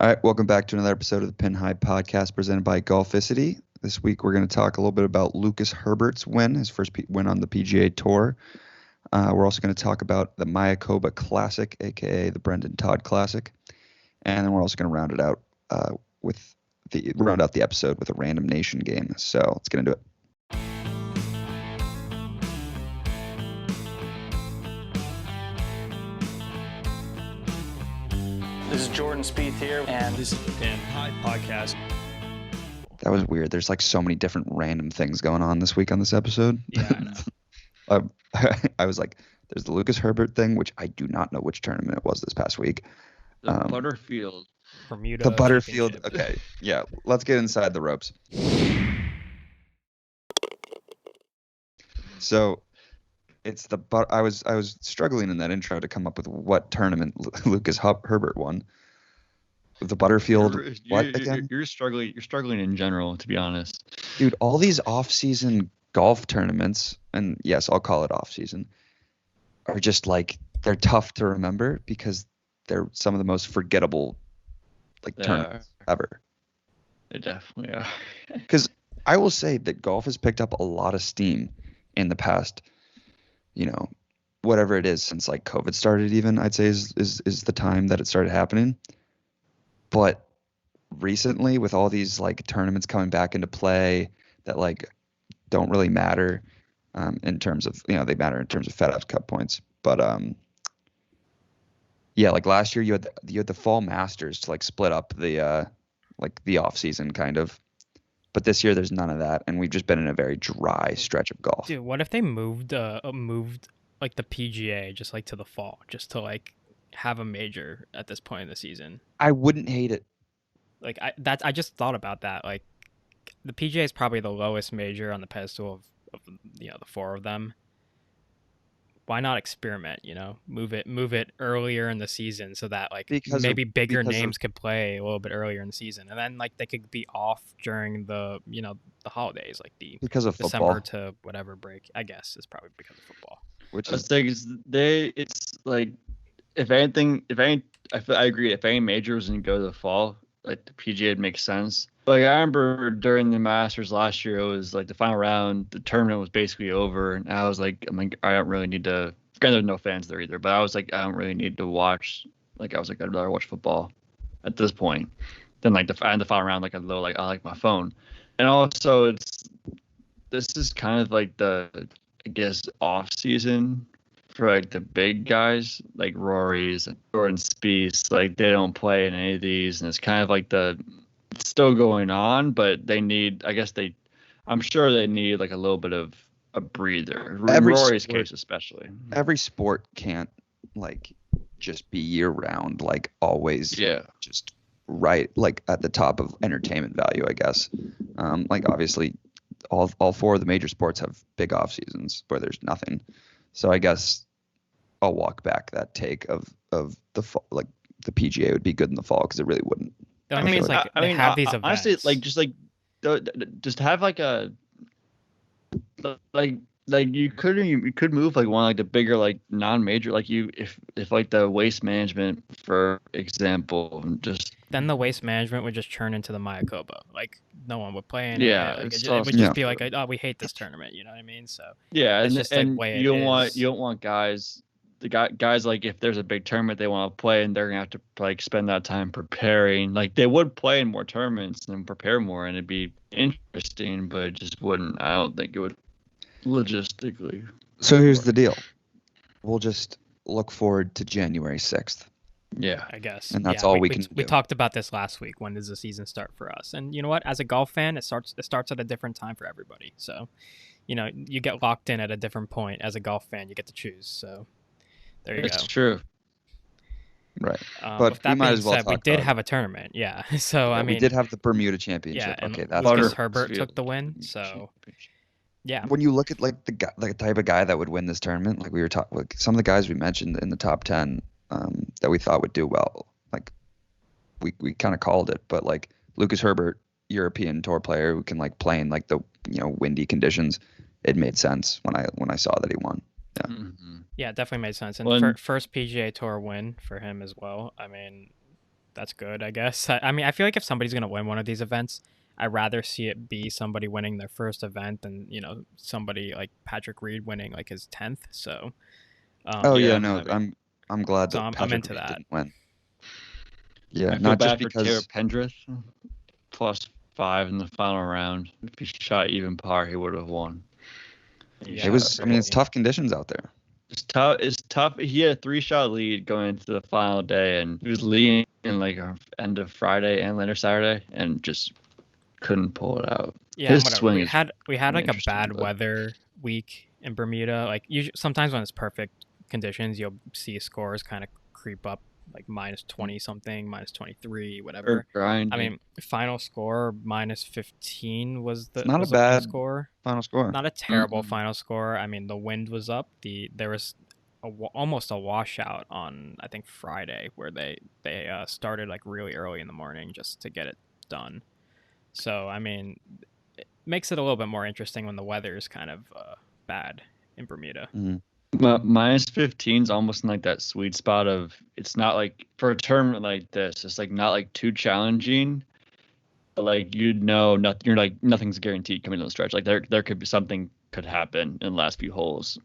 All right, welcome back to another episode of the Pin High Podcast presented by Golficity. This week we're going to talk a little bit about Lucas Herbert's win, his first win on the PGA Tour. We're also going to talk about the Mayakoba Classic, aka the Brendan Todd Classic, and then we're also going to round out the episode with a random nation game. So let's get into it. This is Jordan Spieth here, and this is the Pin High Podcast. That was weird. There's like so many different random things going on this week on this episode. Yeah, I know. I was like, there's the Lucas Herbert thing, which I do not know which tournament it was this past week. The Butterfield. Bermuda The Butterfield. Championship. Okay, yeah. Let's get inside the ropes. So, it's the I was struggling in that intro to come up with what tournament Lucas Herbert won. The Butterfield. Again? You're struggling in general, to be honest. Dude, all these off-season golf tournaments, and yes, I'll call it off-season, are just like they're tough to remember because they're some of the most forgettable tournaments ever. They definitely are. Because I will say that golf has picked up a lot of steam in the past, whatever it is since like COVID started. Even I'd say is the time that it started happening. But recently, with all these like tournaments coming back into play that like don't really matter in terms of they matter in terms of FedEx Cup points. But yeah, like last year you had the fall Masters to like split up the off season kind of. But this year there's none of that, and we've just been in a very dry stretch of golf. Dude, what if they moved like the PGA just like to the fall, just to like have a major at this point in the season? I wouldn't hate it. Like I just thought about that. Like the PGA is probably the lowest major on the pedestal of the four of them. Why not experiment? Move it earlier in the season so that like maybe bigger names could play a little bit earlier in the season, and then like they could be off during the the holidays, like because of December football to whatever break. I guess is probably because of football. Which is it's like I agree. If any majors and go to the fall, like the PGA would make sense. Like I remember during the Masters last year, it was like the final round, the tournament was basically over, and I was like, I don't really need to. Granted, no fans there either, but I was like, I don't really need to watch. Like I was like, I'd rather watch football at this point than like the final round. Like I like my phone, and also this is kind of like the off season for like the big guys like Rory's and Jordan Spieth. Like they don't play in any of these, and it's kind of like it's still going on, but they need, I'm sure they need like a little bit of a breather. In Rory's case, especially. Every sport can't like just be year round, like always. Yeah. Just right, like at the top of entertainment value, I guess. Like obviously, all four of the major sports have big off seasons where there's nothing. So I guess I'll walk back that take of the fall, like the PGA would be good in the fall because it really wouldn't. The only thing is like they have these events. Honestly, just have like a you could move like one like the bigger like non-major like if like the waste management, for example, just then the waste management would just turn into the Mayakoba. Like no one would play in yeah, it. Like, it would just be like, oh, we hate this tournament. You know what I mean? So yeah, it's just and like way you don't want guys. Guys like if there's a big tournament they want to play and they're gonna have to like spend that time preparing. Like they would play in more tournaments and prepare more, and it'd be interesting, but it just wouldn't. I don't think it would logistically. So here's the deal: we'll just look forward to January 6th. Yeah, I guess, and that's all we can do. We talked about this last week. When does the season start for us? And you know what? As a golf fan, it starts at a different time for everybody. So, you get locked in at a different point. As a golf fan, you get to choose. So. There you go. It's true. Right. But we might as well we did have a tournament. Yeah. So, I mean. We did have the Bermuda Championship. Yeah, okay. That's Lucas Herbert took the win. So, yeah. When you look at like the type of guy that would win this tournament, like we were talking, like some of the guys we mentioned in the top 10 that we thought would do well, like we kind of called it, but like Lucas Herbert, European tour player who can like play in like the, windy conditions, it made sense when I saw that he won. Yeah. Mm-hmm. Yeah, it definitely made sense. And first PGA Tour win for him as well. I mean, that's good, I guess. I mean, I feel like if somebody's gonna win one of these events, I'd rather see it be somebody winning their first event than somebody like Patrick Reed winning like his 10th. So, Oh Yeah, yeah, I'm no, happy. I'm glad so that I'm Patrick into Reed that. didn't win. Yeah, I feel not just bad for Taylor because Pendrith. +5 in the final round. If he shot even par, he would have won. He Yeah, it was. shot I mean, it's really. tough conditions out there. It's tough. It's tough. He had a 3-shot lead going into the final day, and he was leading in like end of Friday and later Saturday, and just couldn't pull it out. Yeah, His and whatever. swing We is had really like a interesting, bad but weather week in Bermuda. Like usually, sometimes when it's perfect conditions, you'll see scores kind of creep up, like -20 something, -23, or whatever. I grinding. mean, final score -15 was It's not a the final bad score. final score. Not a terrible Mm-mm. final score. I mean, the wind was up. There was almost a washout on I think Friday where they started like really early in the morning just to get it done. So I mean, it makes it a little bit more interesting when the weather is kind of bad in Bermuda. Mhm. But -15 is almost in like that sweet spot of it's not like for a tournament like this, it's like not like too challenging. But like nothing, you're like nothing's guaranteed coming down the stretch. Like there could be something could happen in the last few holes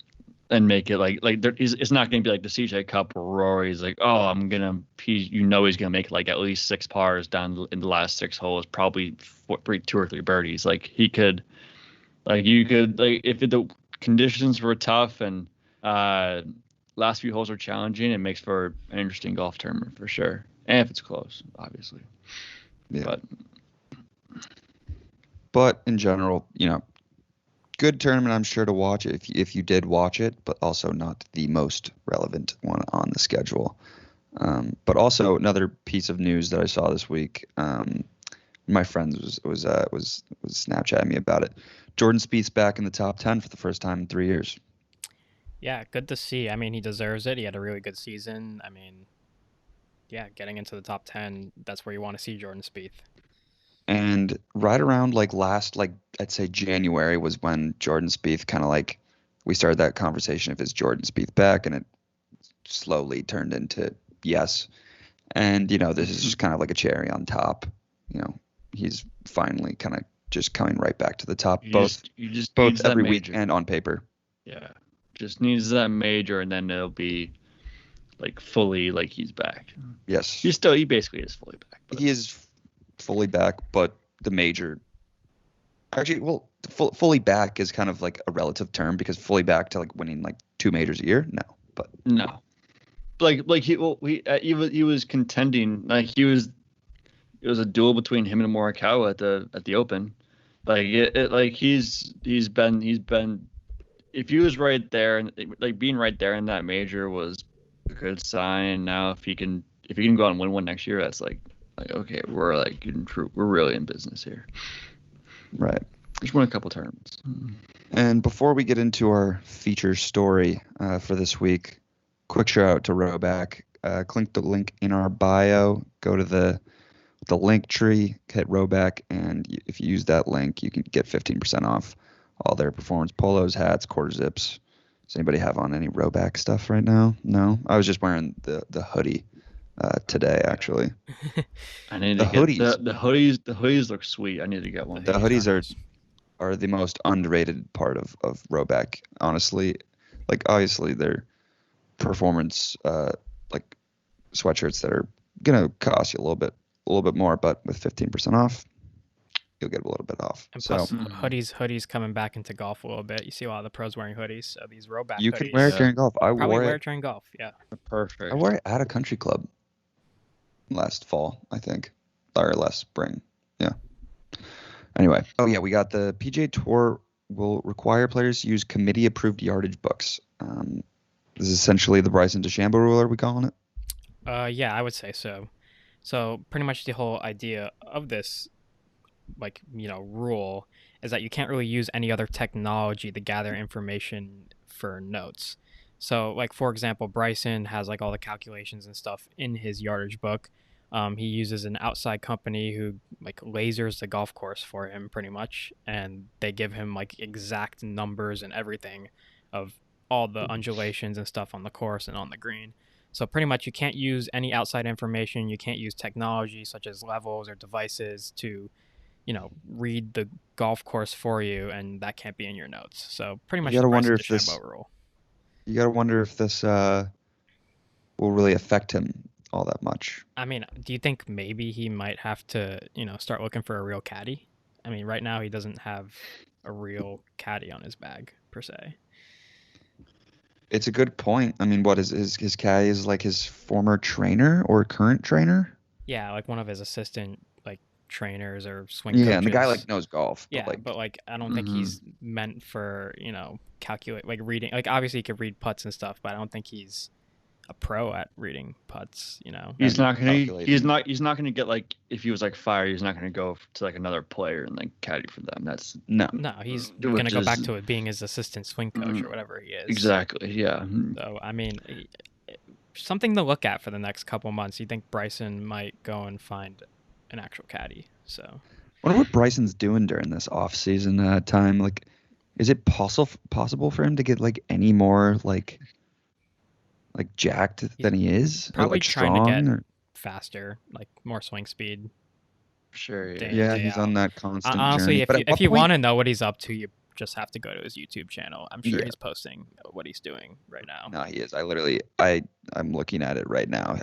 and make it like there is it's not going to be like the CJ Cup where Rory's like, oh, he's gonna make like at least 6 pars down in the last 6 holes, probably 2 or 3 birdies. Like he could, like you could, like if the conditions were tough and last few holes are challenging, it makes for an interesting golf tournament for sure. And if it's close, obviously. Yeah. But But in general, good tournament. I'm sure to watch if you did watch it, but also not the most relevant one on the schedule. But also another piece of news that I saw this week. My friends was Snapchatting me about it. Jordan Spieth's back in the top 10 for the first time in 3 years. Yeah, good to see. I mean, he deserves it. He had a really good season. I mean, yeah, getting into the top 10, that's where you want to see Jordan Spieth. And right around I'd say January was when Jordan Spieth kind of like we started that conversation if is Jordan Spieth back, and it slowly turned into yes. And this is just kind of like a cherry on top. He's finally kind of just coming right back to the top, both needs every that week major. and on paper. Yeah, just needs that major, and then it'll be like fully like he's back. Yes, He basically is fully back. But. he is fully back, but the major. Actually, well, fully back is kind of like a relative term because fully back to like winning like 2 majors a year, no, but No, he was contending like it was a duel between him and Morikawa at the Open. Like he's been if he was right there and like being right there in that major was a good sign. Now if he can go out and win one next year, that's like okay, we're really in business here. right. Just won a couple tournaments. And before we get into our feature story for this week, quick shout out to Roback. Click the link in our bio. Go to the link tree, hit Roback, and if you use that link, you can get 15% off all their performance polos, hats, quarter zips. Does anybody have on any Roback stuff right now? No? I was just wearing the hoodie today, actually. I need The to get hoodies. the hoodies. The hoodies look sweet. I need to get one. The hoodies are the most underrated part of Roback, honestly. Like obviously they're performance like sweatshirts that are gonna cost you a little bit more, but with 15% off, you'll get a little bit off. And So plus, hoodies coming back into golf a little bit. You see a lot of the pros wearing hoodies. So these Roback you hoodies. can wear it during golf. I Probably wore wear it it during golf. Yeah. Perfect. I wore it at a country club last fall, I think, or last spring. Yeah. Anyway, we got the PGA Tour will require players to use committee-approved yardage books. This is essentially the Bryson DeChambeau rule. Are we calling it? Yeah, I would say so. So pretty much the whole idea of this, rule is that you can't really use any other technology to gather information for notes. So, like for example, Bryson has like all the calculations and stuff in his yardage book. He uses an outside company who like lasers the golf course for him pretty much, and they give him like exact numbers and everything of all the undulations and stuff on the course and on the green. So pretty much you can't use any outside information. You can't use technology such as levels or devices to, read the golf course for you, and that can't be in your notes. So pretty You much the gotta wonder Bryson if this. DeChambeau rule. You gotta wonder if this will really affect him all that much. I mean, do you think maybe he might have to, start looking for a real caddy? I mean, right now he doesn't have a real caddy on his bag per se. It's a good point. I mean, what is his caddy is like his former trainer or current trainer? Yeah, like one of his assistant like trainers or swing Yeah, coaches. and the guy like knows golf. Yeah, but like I don't think he's meant for calculate like reading. Like obviously he could read putts and stuff, but I don't think he's a pro at reading putts. He's not gonna get like if he was like fired, he's not gonna go to like another player and like caddy for them. That's No, he's gonna go back to it being his assistant swing coach or whatever he is. Exactly. Yeah. So I mean, something to look at for the next couple months. You think Bryson might go and find an actual caddy? So I wonder what Bryson's doing during this off-season time. Like, is it possible for him to get like any more like jacked than he is? Probably or, like, trying strong, to get or... faster, like more swing speed. Sure. Yeah, he's on that constant honestly, journey. if you want to know what he's up to, you just have to go to his YouTube channel. I'm sure he's posting what he's doing right now. No, he is. I'm looking at it right now.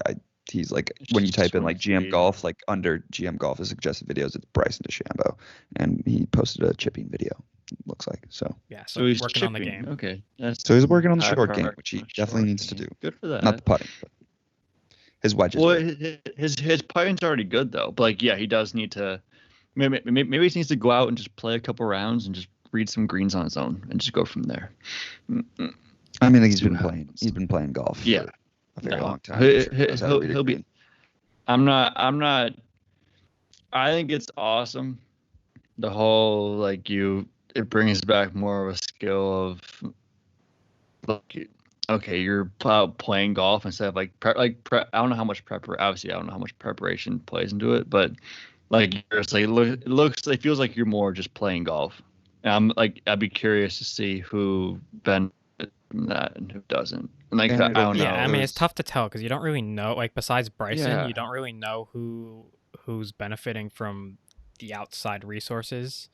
He's like, when you type in like GM Golf, like under GM Golf is suggested videos, it's Bryson DeChambeau, and he posted a chipping video. It looks like so. Yeah, so he's working on the game. Okay, so he's working on the short game, which he definitely needs to do. Good for that. Not the putting, but his wedges. Well, his putting's already good though. But like, yeah, he does need to. Maybe he needs to go out and just play a couple rounds and just read some greens on his own and just go from there. I mean, he's been playing golf. Yeah. A very long time. He'll be. I'm not. I think it's awesome. The whole like it brings back more of a skill of like, okay, you're playing golf instead of like I don't know how much obviously I don't know how much preparation plays into it, but like it feels like you're more just playing golf. And I'd be curious to see who benefits from that and who doesn't. And like, I don't know. Yeah, I mean, it's tough to tell because you don't really know. Like, besides Bryson, you don't really know who's benefiting from the outside resources,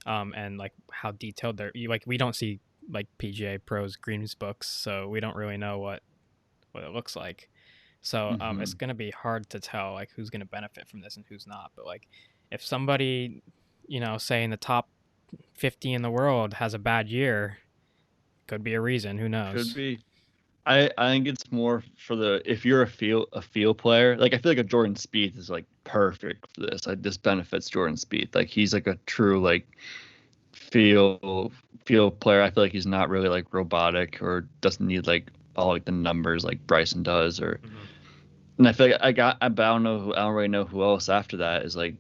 and like how detailed they're. We don't see like PGA Pros greens books, so we don't really know what it looks like. So it's gonna be hard to tell like who's gonna benefit from this and who's not. But like, if somebody, say in the top 50 in the world has a bad year, could be a reason. Who knows? Could be. I think it's more for if you're a field player, like I feel like a Jordan Spieth is like perfect for this. Like this benefits Jordan Spieth. Like he's like a true like field player. I feel like he's not really like robotic or doesn't need like all like the numbers like Bryson does and I feel like I don't really know who else after that is like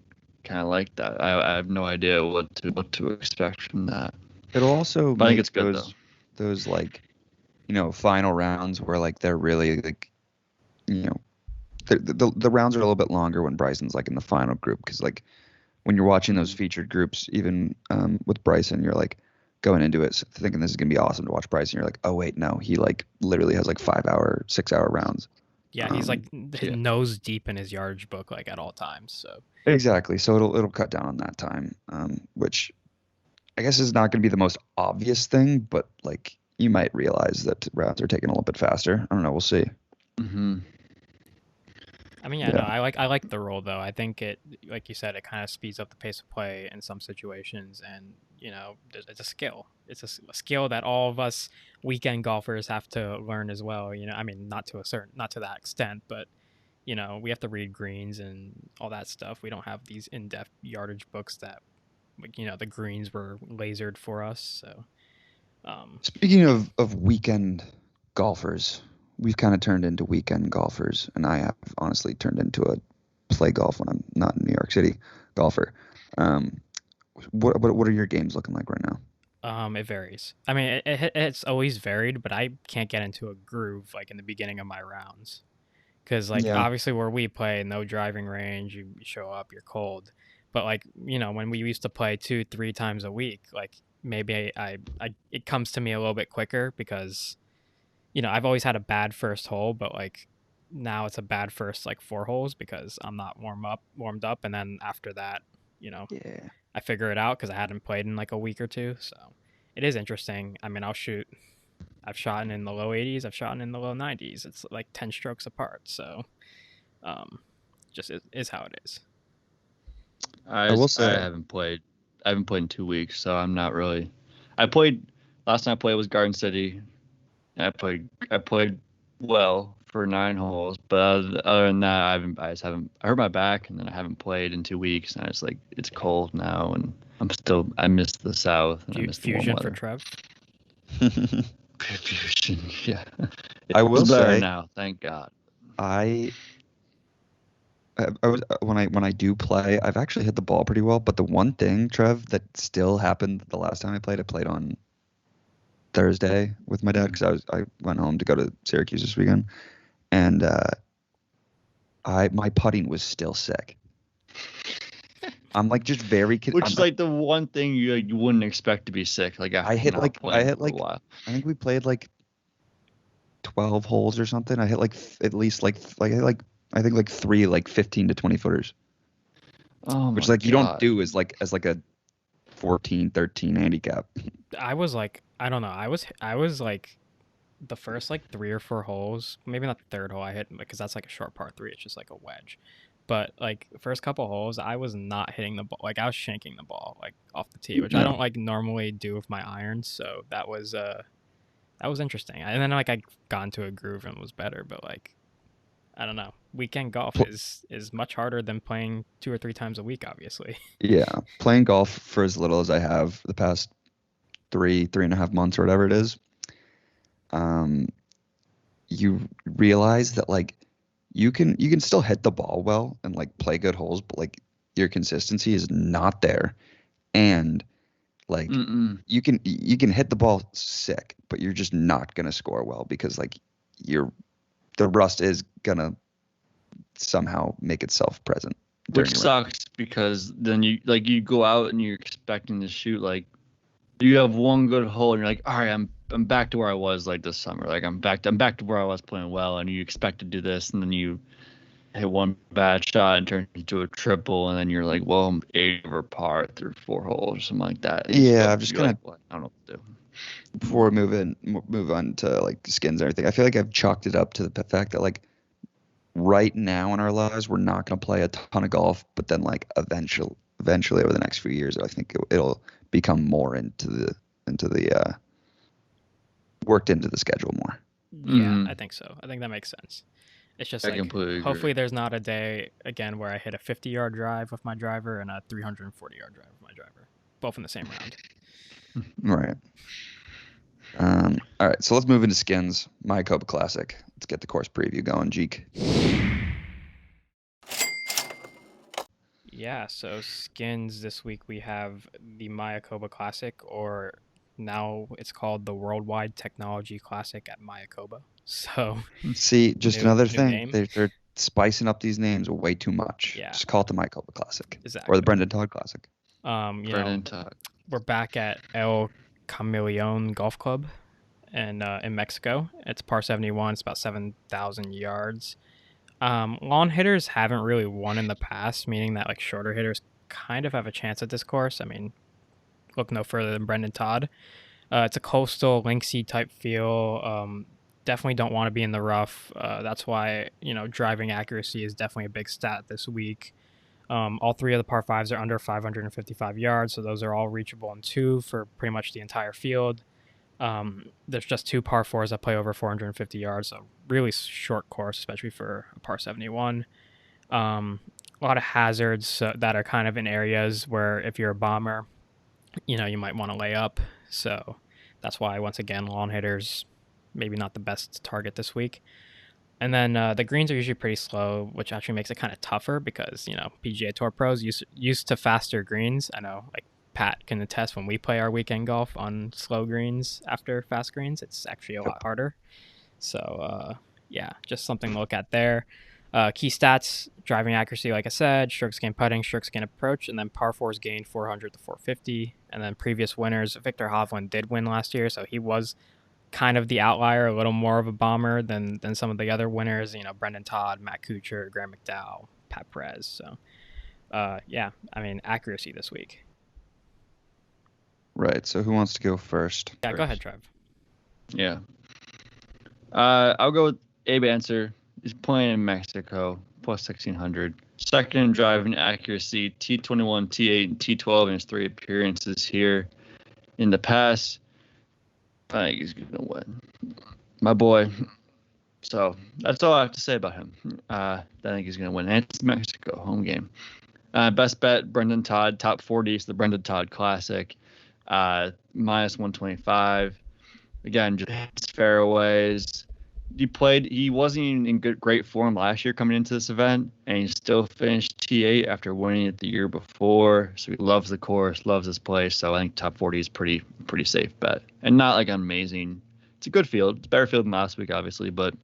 kind of like that. I have no idea what to expect from that. It'll also but I think it's good those like final rounds where like they're really like the rounds are a little bit longer when Bryson's like in the final group, because like when you're watching those featured groups, even with Bryson, you're like going into it thinking this is gonna be awesome to watch Bryson. You're like, oh wait, no, he like literally has like 6-hour rounds. Yeah, he's like nose deep in his yardage book like at all times. So exactly, so it'll cut down on that time, which I guess is not going to be the most obvious thing, but like you might realize that rounds are taking a little bit faster. I don't know. We'll see. Mm-hmm. I mean, no, I like the rule though. I think it, like you said, it kind of speeds up the pace of play in some situations, and it's a skill. It's a skill that all of us weekend golfers have to learn as well. I mean, not to that extent, but we have to read greens and all that stuff. We don't have these in-depth yardage books that, the greens were lasered for us. So, speaking of weekend golfers, we've kind of turned into weekend golfers, and I have honestly turned into a play golf when I'm not in New York City golfer. What are your games looking like right now? It varies. I mean, it's always varied, but I can't get into a groove like in the beginning of my rounds, because obviously where we play, no driving range, you show up, you're cold. But like when we used to play 2-3 times a week, like maybe I it comes to me a little bit quicker because I've always had a bad first hole, but like now it's a bad first like 4 holes because I'm not warmed up, and then after that, Yeah. I figure it out because I hadn't played in like a week or two. So it is interesting. I mean, I've shot in the low 80s. I've shot in the low 90s. It's like 10 strokes apart. So, um, just is how it is. I will say- I haven't played. I haven't played in 2 weeks, so I'm not really. I played last time I played was Garden City. I played well for 9 holes, but other than that, I just haven't. I hurt my back, and then I haven't played in 2 weeks, and it's cold now, and I miss the south, and I miss the warm Fusion for weather. Trev. Fusion, yeah. I will It's better say- now, thank God. I was when I do play, I've actually hit the ball pretty well. But the one thing, Trev, that still happened the last time I played on Thursday with my dad because I went home to go to Syracuse this weekend, and my putting was still sick. I'm like just very. Which is like the one thing you wouldn't expect to be sick. Like after I hit not like playing for a while. I think we played like 12 holes or something. I hit like at least like I hit like I think like 3 like 15 to 20 footers. Oh my Which like you God. don't do as like a 14, 13 handicap. I was like, I don't know. I was like the first like 3 or 4 holes, maybe not the third hole I hit because that's like a short par 3. It's just like a wedge. But like first couple holes, I was not hitting the ball. Like I was shanking the ball like off the tee, which I don't like normally do with my irons. So that was interesting. And then like I got into a groove and was better. But like I don't know. Weekend golf is much harder than playing 2 or 3 times a week, obviously. Yeah, playing golf for as little as I have the past 3.5 months or whatever it is, you realize that like you can still hit the ball well and like play good holes, but like your consistency is not there, and like you can hit the ball sick, but you're just not gonna score well because like the rust is gonna somehow make itself present. Which sucks because then you go out and you're expecting to shoot like you have one good hole and you're like, all right, I'm back to where I was like this summer. Like I'm back to where I was playing well, and you expect to do this, and then you hit one bad shot and turn into a triple, and then you're like, well, I'm 8 over par through 4 holes or something like that. Yeah, I'm just gonna like, well, I don't know what to do. Before we move on to like skins and everything, I feel like I've chalked it up to the fact that like right now in our lives we're not going to play a ton of golf, but then like eventually over the next few years I think it'll become more into the worked into the schedule more. Yeah, I think so. I think that makes sense. It's just I like completely agree. hopefully there's not a day again where I hit a 50-yard drive with my driver and a 340-yard drive with my driver, both in the same round. Right. All right, so let's move into skins. Mayakoba Classic. Let's get the course preview going, Jeek. Yeah, so skins this week we have the Mayakoba Classic, or now it's called the Worldwide Technology Classic at Mayakoba. So See, just New another thing. name. They're spicing up these names way too much. Yeah. Just call it the Mayakoba Classic exactly. or the Brendan Todd Classic. You know, we're back at El Camaleon Golf Club in Mexico. It's par 71. It's about 7,000 yards. Lawn hitters haven't really won in the past, meaning that like shorter hitters kind of have a chance at this course. I mean, look no further than Brendan Todd. It's a coastal, linksy type feel. Definitely don't want to be in the rough. That's why, driving accuracy is definitely a big stat this week. All 3 of the par 5s are under 555 yards, so those are all reachable in 2 for pretty much the entire field. There's just 2 par 4s that play over 450 yards, so really short course, especially for a par 71. A lot of hazards that are kind of in areas where if you're a bomber, you might want to lay up. So that's why, once again, lawn hitters maybe not the best target this week. And then the greens are usually pretty slow, which actually makes it kind of tougher because, PGA Tour pros used to faster greens. I know, like, Pat can attest when we play our weekend golf on slow greens after fast greens, it's actually a lot harder. So, yeah, just something to look at there. Key stats, driving accuracy, like I said, strokes gained putting, strokes gained approach, and then par 4s gained 400 to 450. And then previous winners, Victor Hovland did win last year, so he was kind of the outlier, a little more of a bomber than some of the other winners. Brendan Todd, Matt Kuchar, Graham McDowell, Pat Perez. So, yeah, I mean, accuracy this week. Right. So who wants to go first? Yeah, go ahead, Trev. Yeah. I'll go with Abe Answer. He's playing in Mexico, plus 1,600. Second in driving accuracy, T21, T8, and T12 in his 3 appearances here in the past. I think he's going to win. My boy. So that's all I have to say about him. I think he's going to win. And it's Mexico, home game. Best bet, Brendan Todd, top 40. It's the Brendan Todd Classic. Minus 125. Again, just hits fairways. He wasn't even in great form last year coming into this event, and he still finished T8 after winning it the year before. So he loves the course, loves this place. So I think top 40 is pretty safe bet, and not like amazing. It's a good field. It's a better field than last week, obviously, but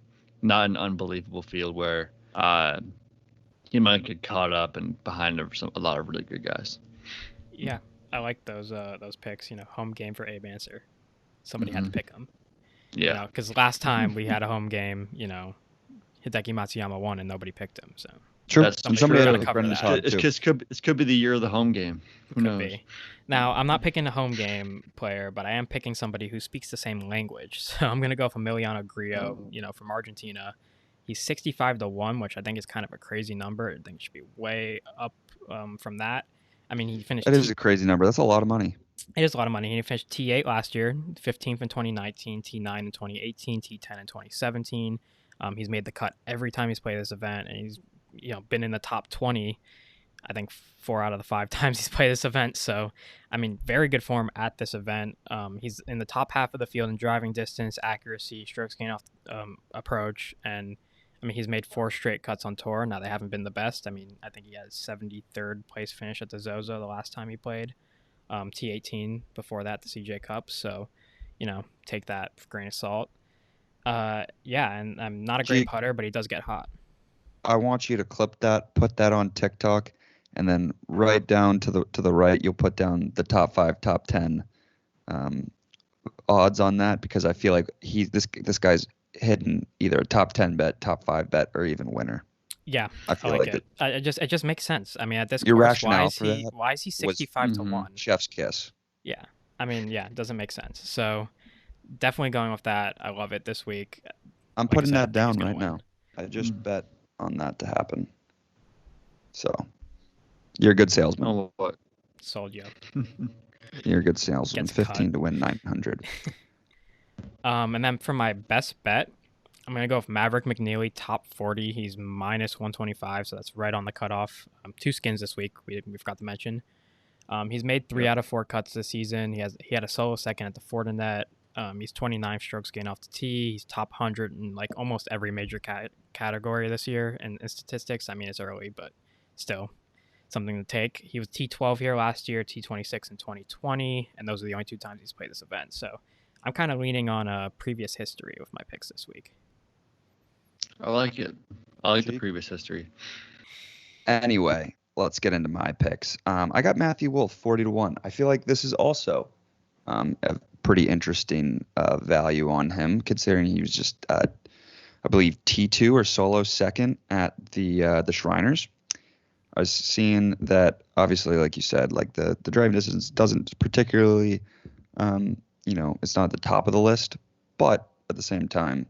not an unbelievable field where he might get caught up and behind a lot of really good guys. Yeah, I like those picks. Home game for Abe Answer. Somebody had to pick him. Yeah. Because last time we had a home game, Hideki Matsuyama won and nobody picked him. So True. That's And somebody true. had like Brendan Todd too. It could be the year of the home game. Who knows? be. Now, I'm not picking a home game player, but I am picking somebody who speaks the same language. So I'm going to go with Emiliano Grillo, from Argentina. He's 65-1, which I think is kind of a crazy number. I think it should be way up from that. I mean, he finished. That is a crazy number. That's a lot of money. It is a lot of money. He finished T8 last year, 15th in 2019, T9 in 2018, T10 in 2017. He's made the cut every time he's played this event, and he's been in the top 20. I think 4 out of the 5 times he's played this event. So, I mean, very good form at this event. He's in the top half of the field in driving distance, accuracy, strokes gained off approach, and I mean, he's made 4 straight cuts on tour. Now, they haven't been the best. I mean, I think he has 73rd place finish at the Zozo the last time he played. T18 before that, the CJ Cup. So, take that with a grain of salt. Yeah, and I'm not a great putter, but he does get hot. I want you to clip that, put that on TikTok, and then right down to the right, you'll put down the top 5, top 10 odds on that, because I feel like this guy's hitting either a top 10 bet, top 5 bet, or even winner. Yeah, I feel like it. It just makes sense. I mean, at this Your course, rationale why is he 65-1? Chef's kiss. Yeah, I mean, yeah, it doesn't make sense. So definitely going with that. I love it this week. I'm putting that down right now. I just bet on that to happen. So you're a good salesman. Oh, what? Sold you. You're a good salesman. Gets 15 cut. to win 900. And then for my best bet, I'm going to go with Maverick McNeely, top 40. He's minus 125, so that's right on the cutoff. 2 skins this week, we forgot to mention. He's made 3 out of 4 cuts this season. He had a solo second at the Fortinet. He's 29 strokes gained off the tee. He's top 100 in like almost every major category this year in statistics. I mean, it's early, but still something to take. He was T12 here last year, T26 in 2020, and those are the only 2 times he's played this event. So I'm kind of leaning on a previous history with my picks this week. I like it. I like the previous history. Anyway, let's get into my picks. I got Matthew Wolff 40-1. I feel like this is also a pretty interesting value on him, considering he was just, I believe, T2 or solo second at the Shriners. I was seeing that, obviously, like you said, like the driving distance doesn't particularly, it's not at the top of the list, but at the same time,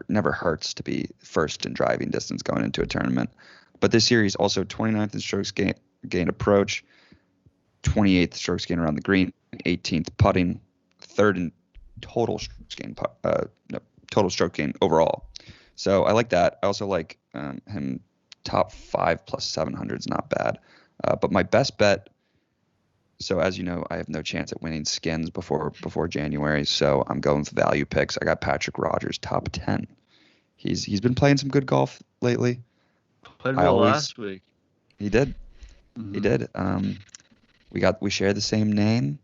never hurts to be first in driving distance going into a tournament. But this year he's also 29th in strokes gain approach, 28th strokes gain around the green, 18th putting, 3rd in total strokes gain, total stroke gain overall. So I like that. I also like him top 5 plus 700 is not bad. But my best bet. So as you know, I have no chance at winning skins before January, so I'm going with value picks. I got Patrick Rogers top 10. He's been playing some good golf lately. Played well last week. He did. Mm-hmm. He did. We share the same name.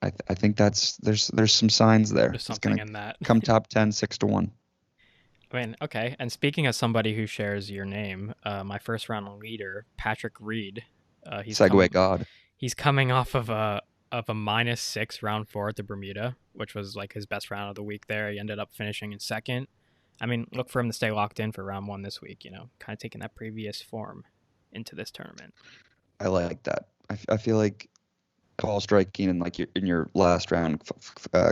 I think there's some signs there. There's something in that. Come top 10, 6-1. I mean, okay. And speaking of somebody who shares your name, my first round leader, Patrick Reed. Segway God. He's coming off of a of a -6 round 4 at the Bermuda, which was like his best round of the week there. He ended up finishing in second. I mean, look for him to stay locked in for round 1 this week, kind of taking that previous form into this tournament. I like that. I feel like ball striking and like in your last round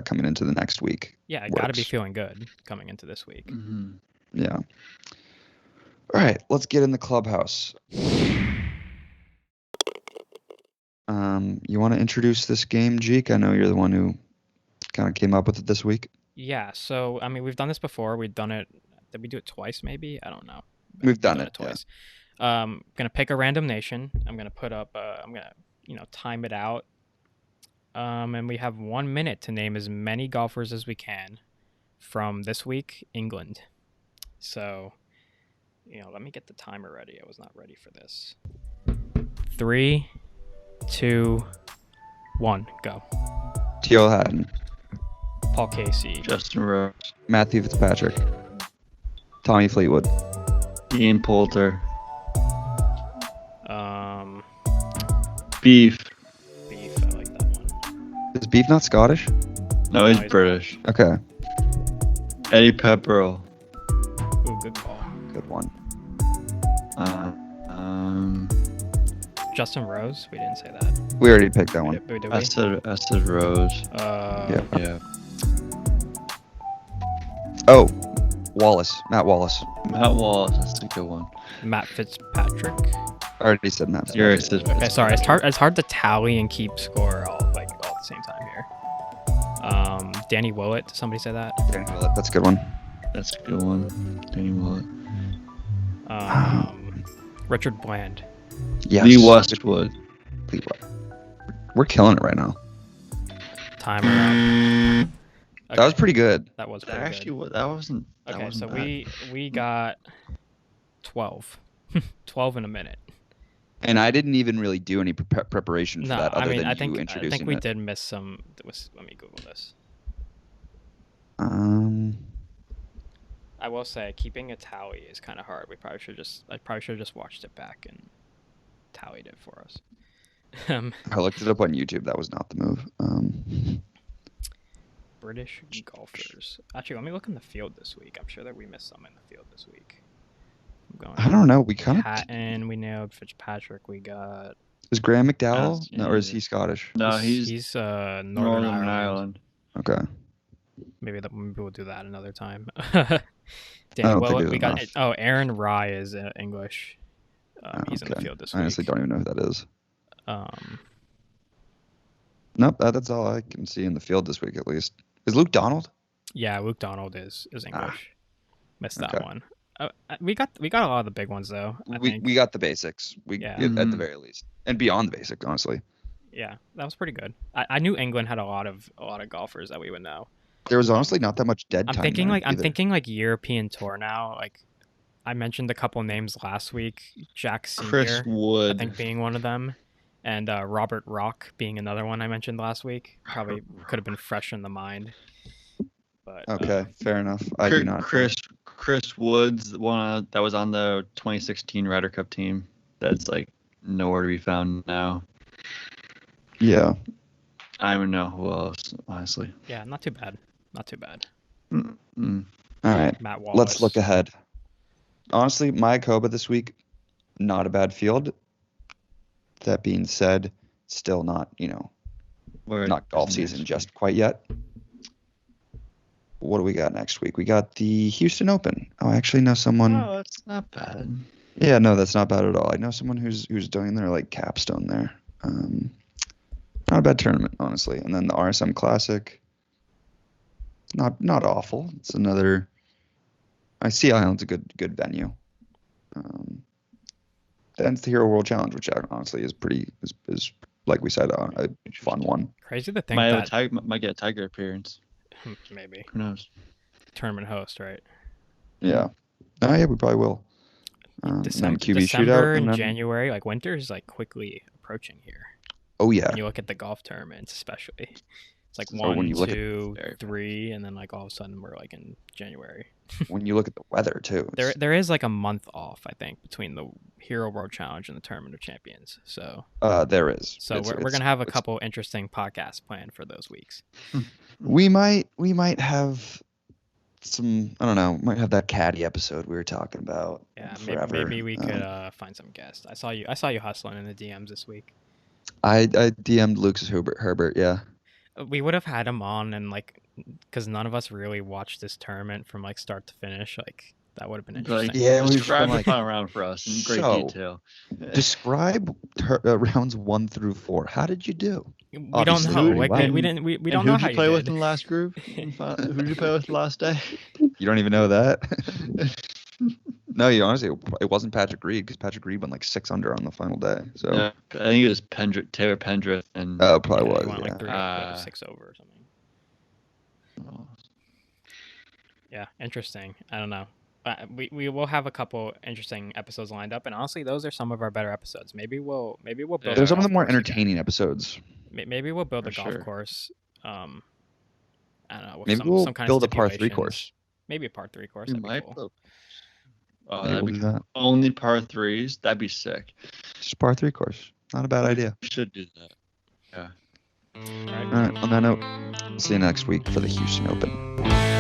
coming into the next week. Yeah, got to be feeling good coming into this week. Mm-hmm. Yeah. All right, let's get in the clubhouse. You want to introduce this game, Jeek? I know you're the one who kind of came up with it this week. Yeah, so I mean, we've done this before. We've done it. Did we do it twice? Maybe, I don't know. We've done it twice. Yeah. Gonna pick a random nation. I'm gonna put up. I'm gonna time it out. And we have 1 minute to name as many golfers as we can from this week, England. So, let me get the timer ready. I was not ready for this. 3, 2, 1, go. Teal Hatton. Paul Casey. Justin Rose. Matthew Fitzpatrick. Tommy Fleetwood. Ian Poulter. Beef. I like that one. Is Beef not Scottish? No, he's British. Okay. Eddie Pepperell. Ooh, good call. Good one. Justin Rose? We didn't say that. We already picked that one. Did we? I said Rose. Yeah. Yeah. Oh, Wallace. Matt Wallace. Matt Wallace. That's a good one. Matt Fitzpatrick. I already said Matt. You already said Okay, sorry. It's hard to tally and keep score all at the same time here. Danny Willett. Did somebody say that? Danny Willett. That's a good one. That's a good one. Danny Willett. Richard Bland. Yes. Lee Westwood. We're killing it right now. Timer out. Okay. That was pretty good. That was pretty Actually, good. that wasn't. That Okay, wasn't so bad. we got 12. 12 in a minute. And I didn't even really do any preparation for No, that other I mean, than I you think introducing we it. did miss some. Let me Google this. I will say, keeping a tally is kind of hard. I probably should have just watched it back and tallied it for us. I looked it up on YouTube. That was not the move. British golfers. Actually, let me look in the field this week. I'm sure that we missed some in the field this week. I don't know. We kind of. Hatton, we nailed Fitzpatrick. We got. Is Graham McDowell? Yes, No, or is he Scottish? No, he's Northern Ireland. Okay. Maybe we'll do that another time. I don't think we got. enough. Oh, Aaron Rye is English. He's in the Okay. field this I week. honestly don't even know who that is. Um, Nope, that's all I can see in the field this week at least. Is Luke Donald? yeah, Luke Donald is English. Missed that okay. one. We got a lot of the big ones though. I think. We got the basics. Yeah. At the very least, and beyond the basic, honestly. Yeah, that was pretty good. I knew England had a lot of golfers that we would know. There was honestly not that much dead time. I'm thinking like European tour now. Like I mentioned a couple names last week. Jack Senior, Chris Wood. I think being one of them, and Robert Rock being another one I mentioned last week. Probably could have been fresh in the mind. But Okay, fair enough. I do not. Chris Woods, the one that was on the 2016 Ryder Cup team. That's like nowhere to be found now. Yeah. I don't even know who else, honestly. yeah, not too bad. Not too bad. Mm-mm. All right. Matt Wallace. Let's look ahead. Honestly, Mayakoba this week, not a bad field. That being said, still not, not golf season just quite yet. What do we got next week? We got the Houston Open. Oh, I actually know someone. Oh, that's not bad. Yeah, no, that's not bad at all. I know someone who's doing their like capstone there. Not a bad tournament, honestly. And then the RSM Classic. Not awful. It's another. I see Island's a good venue. Then it's the Hero World Challenge, which honestly is is like we said a fun one. Crazy to think Might get a Tiger appearance. maybe Who knows? tournament host, right? Yeah. Oh yeah, we probably will. And then QB December shootout and then- January, like winter is like quickly approaching here. Oh yeah. When you look at the golf tournaments, especially. It's like So when 1, you look at 2, 3, and then like all of a sudden we're like in January. when you look at the weather too, There is like a month off, I think, between the Hero World Challenge and the Tournament of Champions. So there is. So we're gonna have a couple interesting podcasts planned for those weeks. We might have some, I don't know, might have that caddy episode we were talking about. Yeah, forever. maybe we could find some guests. I saw you hustling in the DMs this week. I DM'd Lucas Herbert, yeah. We would have had him on, and like, because none of us really watched this tournament from like start to finish. Like that would have been interesting. Like, Yeah, we describe the like, final round for us in great detail. Describe rounds 1 through 4. How did you do? We Obviously, don't know. wow. Like we don't know how Who did you play with did. in the last group? Who did you play with the last day? You don't even know that? No, you honestly, it wasn't Patrick Reed because Patrick Reed went like 6 under on the final day. So Yeah, I think it was Taylor Pendrith and probably He was. went like Yeah. 6 over or something. Yeah, interesting. I don't know. We will have a couple interesting episodes lined up, and honestly, those are some of our better episodes. Maybe we'll build. They're some of the more golf course entertaining episodes. again. Maybe we'll build For a golf sure. course. I don't know. With Maybe some, we'll some kind build of a par 3 stipulations. course. Maybe a par 3 course. We That'd be might. cool. Oh, Maybe that'd we'll be do that. only par 3s. That'd be sick. Just par 3 course. Not a bad idea. We should do that. Yeah. All right. On that note, see you next week for the Houston Open.